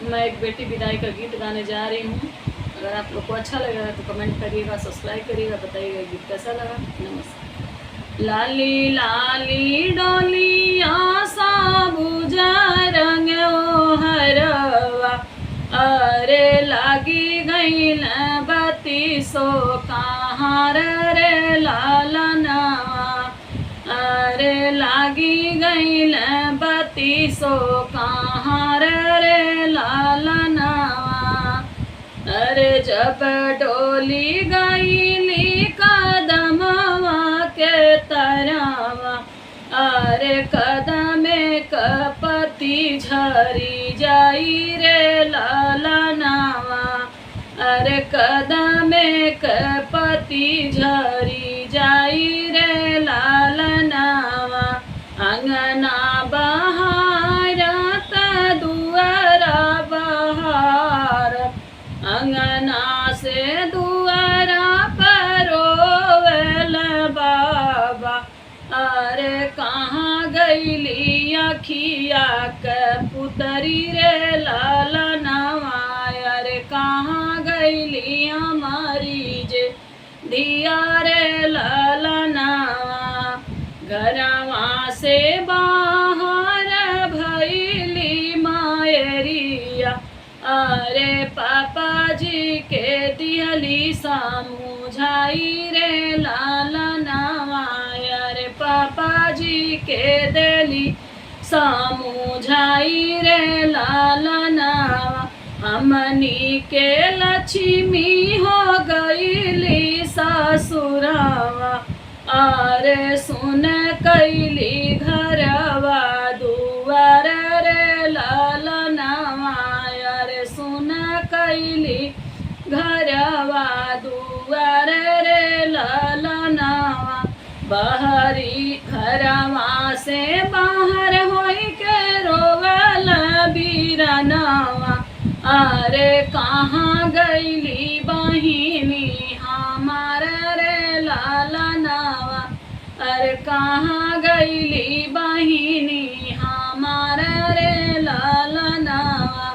मैं एक बेटी विदाई का गीत गाने जा रही हूँ। अगर आप लोग को अच्छा लगेगा तो कमेंट करिएगा, सब्सक्राइब करिएगा, बताइएगा गीत कैसा लगा। नमस्कार। लाली लाली डोलिया सा बुझा रंग ओ हरवा, अरे लागी गई बत्ती सो कहाँ रे लालनवा, अरे लागी गई बत्ती सो कहाँ रे लालनवा, अरे जब डोली गईली कदमवा के तरवा, अरे कदमे कपति झरी जाई रे लालनवा, अरे कदमे कपति झरी जाई रे लालनवा, अंगना बहारत दुआरा बहार, अंगना से दुआरा परोवल बाबा, अरे कहाँ गईली अखिया के पुतरी रे लालनवा, अरे कहाँ गईली हमारी जे दिया रे लालनवा, घरवा से बाहर भैली मायरिया, अरे पापा जी के दिहली समझाई रे लालनवा, अरे पापा जी के दिली समझाई रे लालनवा, हमनी के लक्ष्मी हो गईली ससुरवा, अरे सुन कैली घरवा दुआर रे लालनवा, अरे सुन कैली घरवा दुआर रे लालनवा, बहरी घरवा से बाहर होई के रोवल बीरनवा, अरे कहाँ गईली बहिनी हमार रे लालनवा, अरे कहाँ गईली बहिनी हमार रे लालनवा,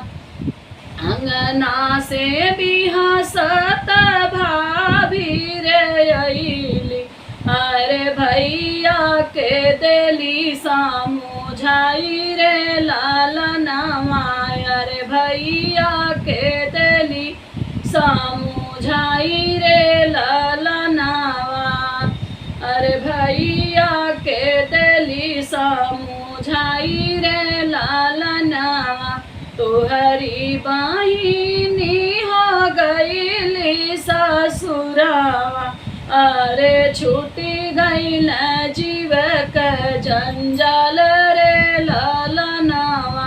अंगना से बिहसत भाभी रे अइली, अरे भैया के दिली समझाई रे लालनवा, अरे भैया के दिली समझाई रे लालनवा, अरे भैया के दिली समझाई रे लालनवा, तोहरी बहिनी हो गईली ससुरवा, अरे छूटी गईल जीव के जंजाल रे लालनवा,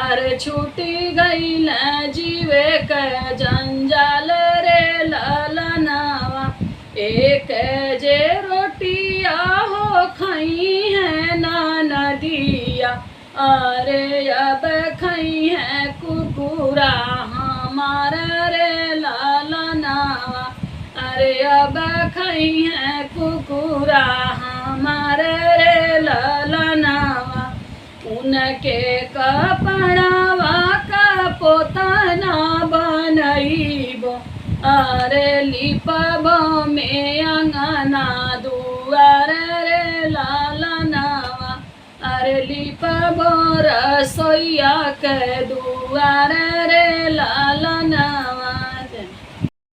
अरे छूटी गईल जीव के जंजाल रे लालनवा, एक जे रोटिया हो खाई है ना नदिया, अरे अब खाई है कुकुरा हमारा रे लालनवा, अरे अब खाई है कुकुरा हमारे रे लालनवा, उनके कपड़ावा का पोताना बनईबो, अरे लिपबो में अंगना दुआर रे लालनवा, अरे लिपबो रसोईया के दुआर रे